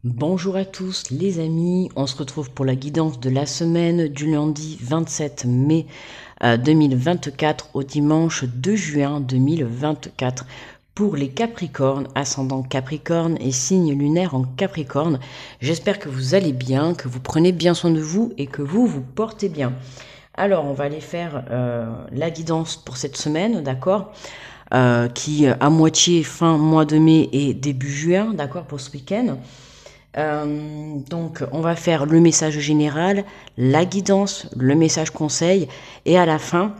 Bonjour à tous les amis, on se retrouve pour la guidance de la semaine du lundi 27 mai 2024 au dimanche 2 juin 2024 pour les Capricornes, ascendant Capricorne et signe lunaire en Capricorne. J'espère que vous allez bien, que vous prenez bien soin de vous et que vous vous portez bien. Alors on va aller faire la guidance pour cette semaine, d'accord, qui à moitié fin mois de mai et début juin, d'accord, pour ce week-end. Donc on va faire le message général, la guidance, le message conseil et à la fin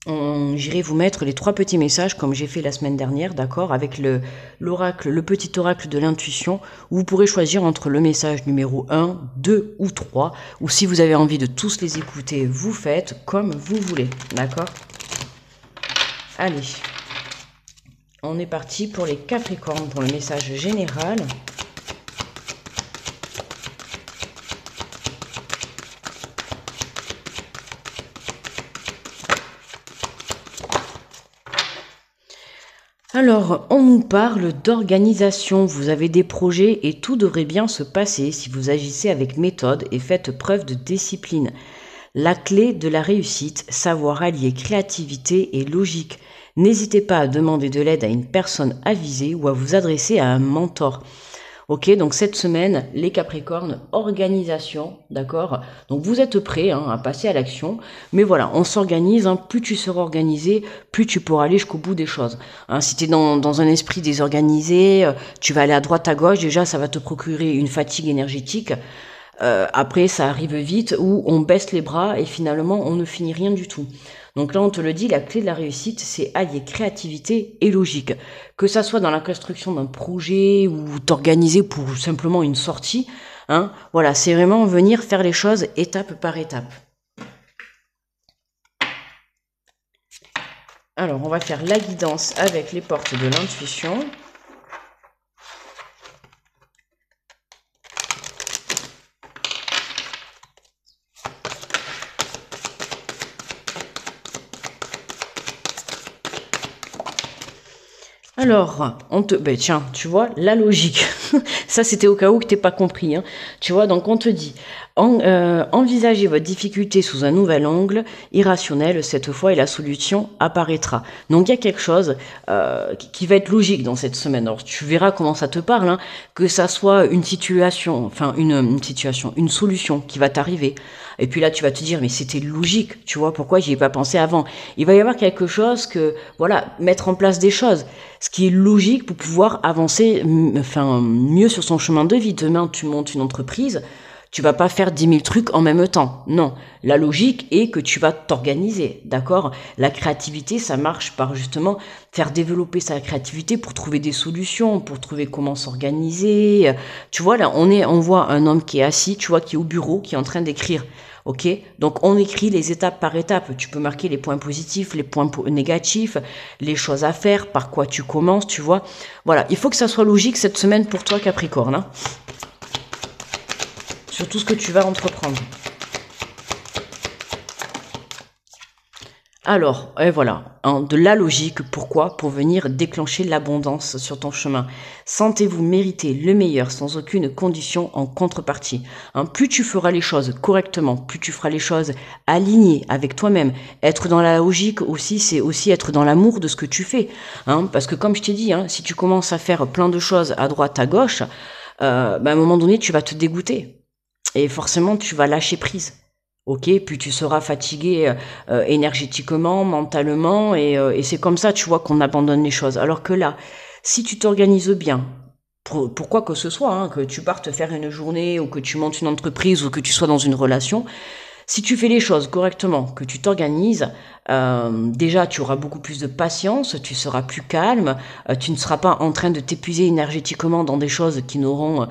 j'irai vous mettre les 3 petits messages comme j'ai fait la semaine dernière, d'accord, avec l'oracle, le petit oracle de l'intuition où vous pourrez choisir entre le message numéro 1, 2 ou 3 ou si vous avez envie de tous les écouter, vous faites comme vous voulez, d'accord. Allez, on est parti pour les Capricornes pour le message général. Alors, on nous parle d'organisation, vous avez des projets et tout devrait bien se passer si vous agissez avec méthode et faites preuve de discipline. La clé de la réussite, savoir allier créativité et logique. N'hésitez pas à demander de l'aide à une personne avisée ou à vous adresser à un mentor. Ok, donc cette semaine, les Capricornes, organisation, d'accord. Donc vous êtes prêts à passer à l'action, mais voilà, on s'organise, plus tu seras organisé, plus tu pourras aller jusqu'au bout des choses. Si tu es dans un esprit désorganisé, tu vas aller à droite, à gauche, déjà ça va te procurer une fatigue énergétique. Après, ça arrive vite où on baisse les bras et finalement on ne finit rien du tout. Donc là, on te le dit, la clé de la réussite, c'est allier créativité et logique. Que ça soit dans la construction d'un projet ou t'organiser pour simplement une sortie, voilà, c'est vraiment venir faire les choses étape par étape. Alors, on va faire la guidance avec les portes de l'intuition. Alors, tiens, tu vois, la logique, ça c'était au cas où que t'aies pas compris, Tu vois, donc on te dit, envisagez votre difficulté sous un nouvel angle, irrationnel cette fois, et la solution apparaîtra. Donc il y a quelque chose qui va être logique dans cette semaine. Alors tu verras comment ça te parle, que ça soit une situation, enfin une situation, une solution qui va t'arriver. Et puis là, tu vas te dire, mais c'était logique, tu vois, pourquoi j'y ai pas pensé avant? Il va y avoir quelque chose que, voilà, mettre en place des choses, ce qui est logique pour pouvoir avancer, mieux sur son chemin de vie. Demain, tu montes une entreprise, tu vas pas faire 10 000 trucs en même temps. Non, la logique est que tu vas t'organiser, d'accord? La créativité, ça marche par justement faire développer sa créativité pour trouver des solutions, pour trouver comment s'organiser. Tu vois, là, on voit un homme qui est assis, tu vois, qui est au bureau, qui est en train d'écrire. Ok, donc on écrit les étapes par étapes. Tu peux marquer les points positifs, les points négatifs, les choses à faire, par quoi tu commences, tu vois. Voilà, il faut que ça soit logique cette semaine pour toi, Capricorne, sur tout ce que tu vas entreprendre. Alors, et voilà, de la logique, pourquoi? Pour venir déclencher l'abondance sur ton chemin. Sentez-vous mériter le meilleur sans aucune condition en contrepartie. Plus tu feras les choses correctement, plus tu feras les choses alignées avec toi-même. Être dans la logique aussi, c'est aussi être dans l'amour de ce que tu fais. Parce que comme je t'ai dit, si tu commences à faire plein de choses à droite, à gauche, à un moment donné, tu vas te dégoûter. Et forcément, tu vas lâcher prise. Ok, puis tu seras fatigué énergétiquement, mentalement, et c'est comme ça, tu vois, qu'on abandonne les choses. Alors que là, si tu t'organises bien, pour quoi que ce soit, que tu partes faire une journée, ou que tu montes une entreprise, ou que tu sois dans une relation, si tu fais les choses correctement, que tu t'organises, déjà tu auras beaucoup plus de patience, tu seras plus calme, tu ne seras pas en train de t'épuiser énergétiquement dans des choses qui n'ont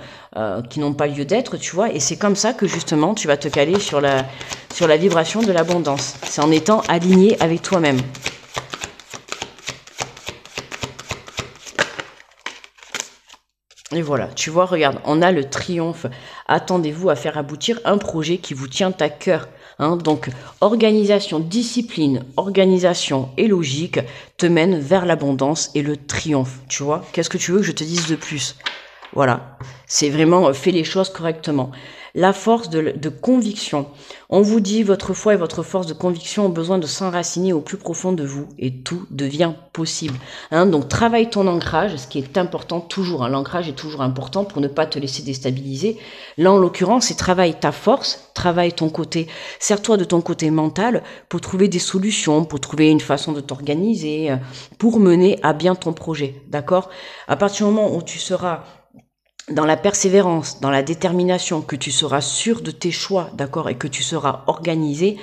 pas lieu d'être, tu vois. Et c'est comme ça que justement tu vas te caler sur la vibration de l'abondance. C'est en étant aligné avec toi-même. Et voilà, tu vois, regarde, on a le triomphe. Attendez-vous à faire aboutir un projet qui vous tient à cœur. Donc, organisation, discipline, organisation et logique te mènent vers l'abondance et le triomphe. Tu vois, qu'est-ce que tu veux que je te dise de plus? Voilà, c'est vraiment fais les choses correctement. La force de conviction. On vous dit votre foi et votre force de conviction ont besoin de s'enraciner au plus profond de vous et tout devient possible. Hein, donc travaille ton ancrage, ce qui est important toujours. Hein, l'ancrage est toujours important pour ne pas te laisser déstabiliser. Là en l'occurrence, c'est travaille ta force, travaille ton côté, sers-toi de ton côté mental pour trouver des solutions, pour trouver une façon de t'organiser, pour mener à bien ton projet. D'accord? À partir du moment où tu seras dans la persévérance, dans la détermination, que tu seras sûr de tes choix, d'accord, et que tu seras organisé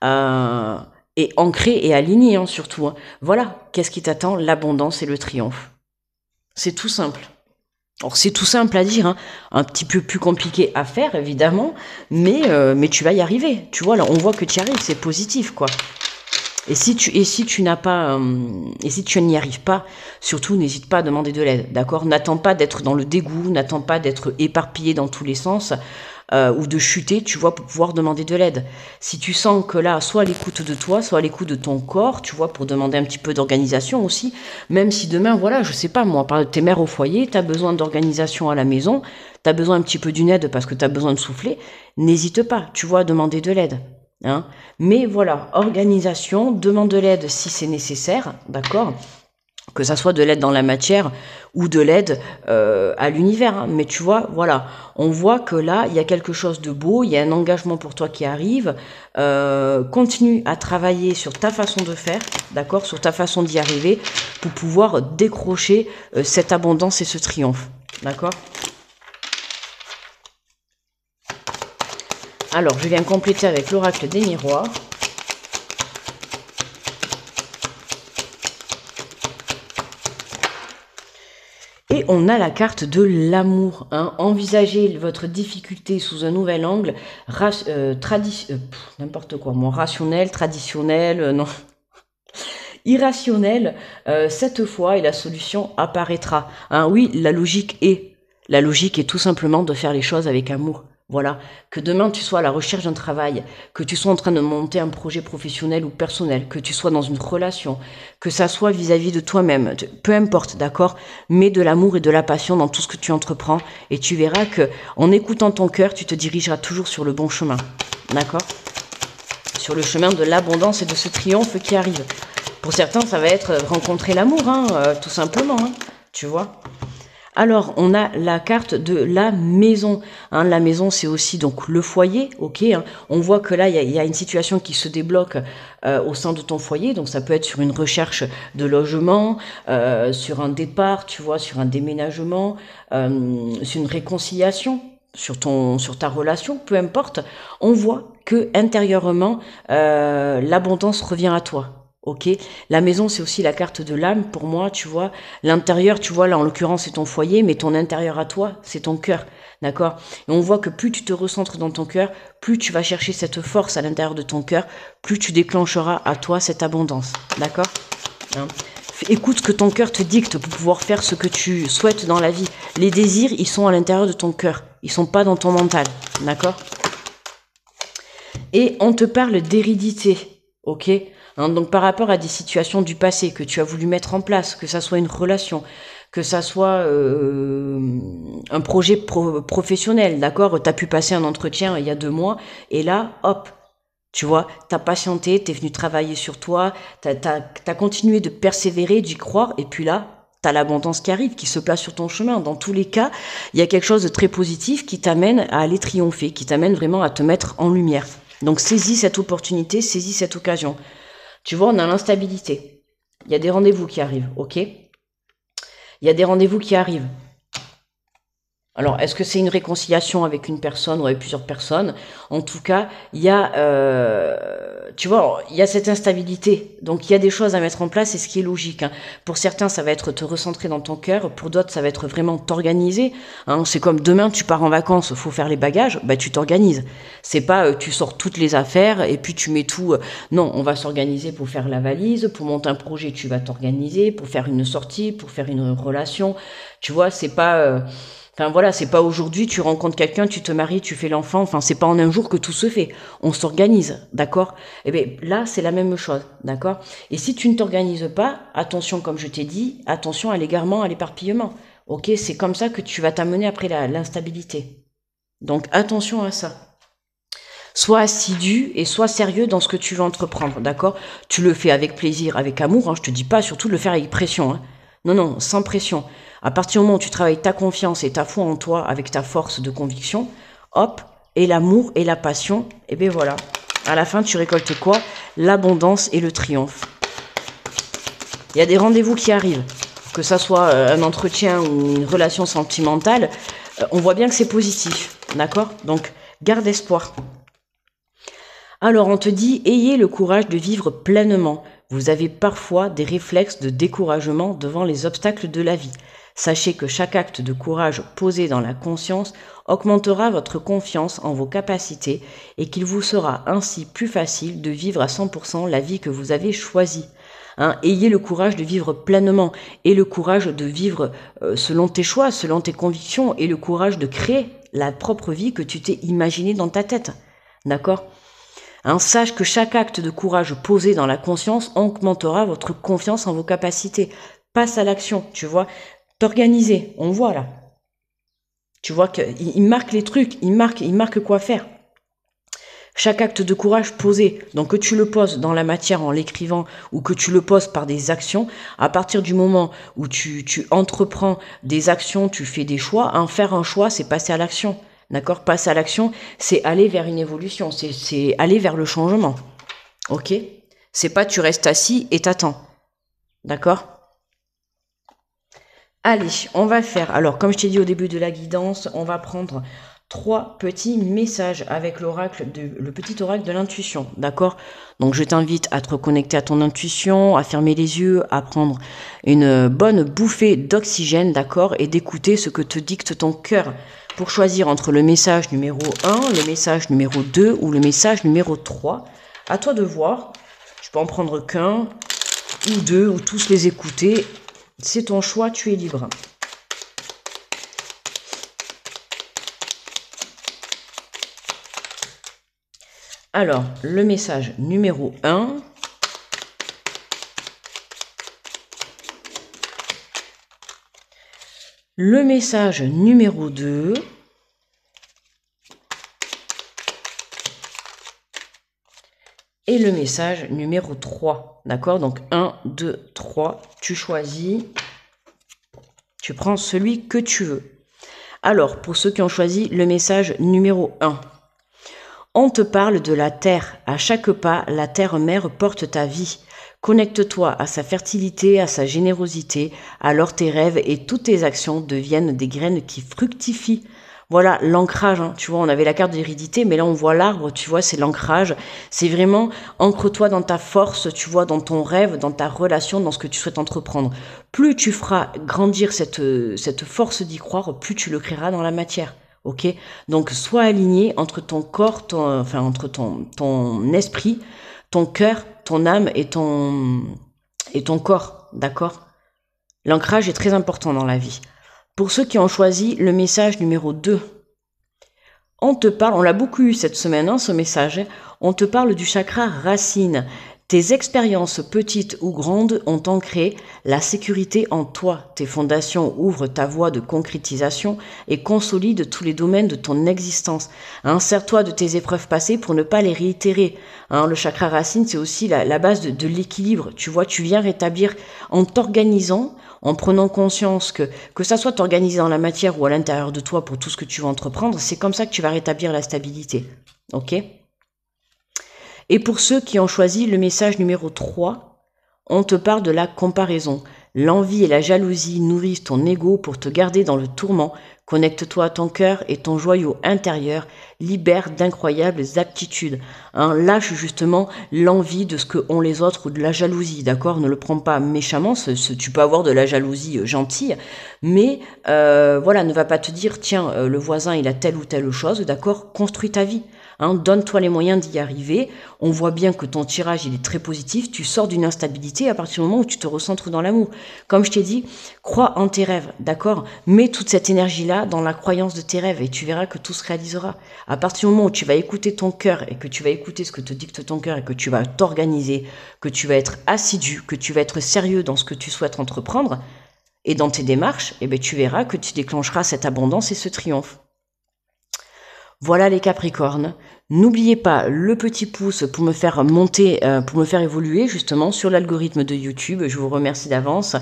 et ancré et aligné, hein, surtout. Hein. Voilà, qu'est-ce qui t'attend? L'abondance et le triomphe. C'est tout simple. Alors c'est tout simple à dire, hein, un petit peu plus compliqué à faire, évidemment, mais tu vas y arriver. Tu vois, là, on voit que tu y arrives, c'est positif, quoi. Et si tu n'as pas, et si tu n'y arrives pas, surtout n'hésite pas à demander de l'aide, d'accord? N'attends pas d'être dans le dégoût, n'attends pas d'être éparpillé dans tous les sens ou de chuter, tu vois, pour pouvoir demander de l'aide. Si tu sens que là, soit à l'écoute de toi, soit à l'écoute de ton corps, tu vois, pour demander un petit peu d'organisation aussi, même si demain, voilà, je sais pas moi, par tes mères au foyer, tu as besoin d'organisation à la maison, tu as besoin un petit peu d'une aide parce que tu as besoin de souffler, n'hésite pas, tu vois, à demander de l'aide. Hein. Mais voilà, organisation, demande de l'aide si c'est nécessaire, d'accord? Que ça soit de l'aide dans la matière ou de l'aide à l'univers. Hein. Mais tu vois, voilà, on voit que là, il y a quelque chose de beau, il y a un engagement pour toi qui arrive. Continue à travailler sur ta façon de faire, d'accord? Sur ta façon d'y arriver pour pouvoir décrocher cette abondance et ce triomphe, d'accord? Alors, je viens compléter avec l'oracle des miroirs. Et on a la carte de l'amour. Hein. Envisagez votre difficulté sous un nouvel angle. N'importe quoi. Moi, rationnel, traditionnel, non. Irrationnel, cette fois, et la solution apparaîtra. Hein, oui, la logique est tout simplement de faire les choses avec amour. Voilà, que demain tu sois à la recherche d'un travail, que tu sois en train de monter un projet professionnel ou personnel, que tu sois dans une relation, que ça soit vis-à-vis de toi-même, peu importe, d'accord, mets de l'amour et de la passion dans tout ce que tu entreprends et tu verras que en écoutant ton cœur, tu te dirigeras toujours sur le bon chemin, d'accord, sur le chemin de l'abondance et de ce triomphe qui arrive. Pour certains, ça va être rencontrer l'amour, hein, tout simplement, hein, tu vois. Alors, on a la carte de la maison. Hein, la maison, c'est aussi donc le foyer, ok. Hein. On voit que là, il y a une situation qui se débloque au sein de ton foyer. Donc, ça peut être sur une recherche de logement, sur un départ, tu vois, sur un déménagement, sur une réconciliation, sur ta relation, peu importe. On voit que intérieurement, l'abondance revient à toi. Ok, la maison c'est aussi la carte de l'âme pour moi, tu vois. L'intérieur, tu vois, là en l'occurrence c'est ton foyer, mais ton intérieur à toi, c'est ton cœur, d'accord. Et on voit que plus tu te recentres dans ton cœur, plus tu vas chercher cette force à l'intérieur de ton cœur, plus tu déclencheras à toi cette abondance, d'accord. Hein. Écoute ce que ton cœur te dicte pour pouvoir faire ce que tu souhaites dans la vie. Les désirs, ils sont à l'intérieur de ton cœur, ils sont pas dans ton mental, d'accord. Et on te parle d'hérédité, ok. Hein, donc par rapport à des situations du passé que tu as voulu mettre en place, que ça soit une relation, que ça soit un projet professionnel, d'accord, tu as pu passer un entretien il y a 2 mois, et là, hop, tu vois, tu as patienté, tu es venu travailler sur toi, tu as continué de persévérer, d'y croire, et puis là, tu as l'abondance qui arrive, qui se place sur ton chemin. Dans tous les cas, il y a quelque chose de très positif qui t'amène à aller triompher, qui t'amène vraiment à te mettre en lumière. Donc saisis cette opportunité, saisis cette occasion. Tu vois, on a l'instabilité. Il y a des rendez-vous qui arrivent, ok? Il y a des rendez-vous qui arrivent. Alors, est-ce que c'est une réconciliation avec une personne ou avec plusieurs personnes? En tout cas, il y a, tu vois, il y a cette instabilité. Donc, il y a des choses à mettre en place et ce qui est logique. Hein. Pour certains, ça va être te recentrer dans ton cœur. Pour d'autres, ça va être vraiment t'organiser. Hein. C'est comme demain, tu pars en vacances, faut faire les bagages. Bah, tu t'organises. C'est pas, tu sors toutes les affaires et puis tu mets tout. Non, on va s'organiser pour faire la valise, pour monter un projet, tu vas t'organiser, pour faire une sortie, pour faire une relation. Tu vois, c'est pas. Enfin voilà, c'est pas aujourd'hui, tu rencontres quelqu'un, tu te maries, tu fais l'enfant, enfin c'est pas en un jour que tout se fait. On s'organise, d'accord? Eh bien là, c'est la même chose, d'accord? Et si tu ne t'organises pas, attention comme je t'ai dit, attention à l'égarement, à l'éparpillement. Ok, c'est comme ça que tu vas t'amener après l'instabilité. Donc attention à ça. Sois assidu et sois sérieux dans ce que tu veux entreprendre, d'accord? Tu le fais avec plaisir, avec amour, hein, je te dis pas surtout de le faire avec pression, hein. Non, non, sans pression. À partir du moment où tu travailles ta confiance et ta foi en toi avec ta force de conviction, hop, et l'amour et la passion, et bien voilà. À la fin, tu récoltes quoi? L'abondance et le triomphe. Il y a des rendez-vous qui arrivent, que ça soit un entretien ou une relation sentimentale, on voit bien que c'est positif, d'accord? Donc, garde espoir. Alors on te dit, ayez le courage de vivre pleinement. Vous avez parfois des réflexes de découragement devant les obstacles de la vie. Sachez que chaque acte de courage posé dans la conscience augmentera votre confiance en vos capacités et qu'il vous sera ainsi plus facile de vivre à 100% la vie que vous avez choisie. Ayez le courage de vivre pleinement et le courage de vivre selon tes choix, selon tes convictions et le courage de créer la propre vie que tu t'es imaginée dans ta tête. D'accord ? Sache que chaque acte de courage posé dans la conscience augmentera votre confiance en vos capacités. Passe à l'action, tu vois. T'organiser, on voit là. Tu vois qu'il marque les trucs, il marque quoi faire. Chaque acte de courage posé, donc que tu le poses dans la matière en l'écrivant ou que tu le poses par des actions, à partir du moment où tu entreprends des actions, tu fais des choix, faire un choix, c'est passer à l'action. D'accord? Passer à l'action, c'est aller vers une évolution, c'est aller vers le changement. Ok? C'est pas tu restes assis et t'attends. D'accord? Allez, on va faire, alors comme je t'ai dit au début de la guidance, on va prendre 3 petits messages avec le petit oracle de l'intuition, d'accord? Donc je t'invite à te reconnecter à ton intuition, à fermer les yeux, à prendre une bonne bouffée d'oxygène, d'accord? Et d'écouter ce que te dicte ton cœur pour choisir entre le message numéro 1, le message numéro 2 ou le message numéro 3. À toi de voir, je peux en prendre qu'un ou deux ou tous les écouter. C'est ton choix, tu es libre. Alors, le message numéro 1. Le message numéro 2. Et le message numéro 3. D'accord? Donc 1, 2, 3. Tu choisis. Tu prends celui que tu veux. Alors, pour ceux qui ont choisi le message numéro 1. On te parle de la terre. À chaque pas, la terre-mère porte ta vie. Connecte-toi à sa fertilité, à sa générosité. Alors tes rêves et toutes tes actions deviennent des graines qui fructifient. Voilà l'ancrage, hein. Tu vois, on avait la carte d'hérédité, mais là on voit l'arbre, tu vois, c'est l'ancrage. C'est vraiment, ancre-toi dans ta force, tu vois, dans ton rêve, dans ta relation, dans ce que tu souhaites entreprendre. Plus tu feras grandir cette force d'y croire, plus tu le créeras dans la matière. Ok, donc sois aligné entre ton corps, entre ton esprit, ton cœur, ton âme et ton corps, d'accord? L'ancrage est très important dans la vie. Pour ceux qui ont choisi le message numéro 2, on te parle, on l'a beaucoup eu cette semaine, ce message, on te parle du chakra racine. Tes expériences petites ou grandes ont ancré la sécurité en toi. Tes fondations ouvrent ta voie de concrétisation et consolident tous les domaines de ton existence. Sers-toi de tes épreuves passées pour ne pas les réitérer. Le chakra racine, c'est aussi la base de l'équilibre. Tu vois, tu viens rétablir en t'organisant, en prenant conscience que ça soit organisé dans la matière ou à l'intérieur de toi pour tout ce que tu vas entreprendre, c'est comme ça que tu vas rétablir la stabilité. Ok ? Et pour ceux qui ont choisi le message numéro 3, on te parle de la comparaison. L'envie et la jalousie nourrissent ton ego pour te garder dans le tourment. Connecte-toi à ton cœur et ton joyau intérieur libère d'incroyables aptitudes. Lâche justement l'envie de ce que ont les autres ou de la jalousie, d'accord? Ne le prends pas méchamment, tu peux avoir de la jalousie gentille, mais voilà, ne va pas te dire, tiens, le voisin il a telle ou telle chose, d'accord? Construis ta vie. Donne-toi les moyens d'y arriver. On voit bien que ton tirage il est très positif. Tu sors d'une instabilité à partir du moment où tu te recentres dans l'amour. Comme je t'ai dit, crois en tes rêves, d'accord? Mets toute cette énergie-là dans la croyance de tes rêves et tu verras que tout se réalisera. À partir du moment où tu vas écouter ton cœur et que tu vas écouter ce que te dicte ton cœur et que tu vas t'organiser, que tu vas être assidu, que tu vas être sérieux dans ce que tu souhaites entreprendre, Et dans tes démarches, eh ben, tu verras que tu déclencheras cette abondance et ce triomphe. Voilà les Capricornes. N'oubliez pas le petit pouce pour me faire monter, pour me faire évoluer justement sur l'algorithme de YouTube. Je vous remercie d'avance.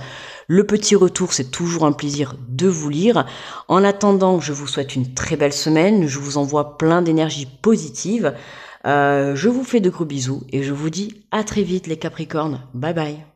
Le petit retour, c'est toujours un plaisir de vous lire. En attendant, je vous souhaite une très belle semaine. Je vous envoie plein d'énergie positive. Je vous fais de gros bisous et je vous dis à très vite les Capricornes. Bye bye.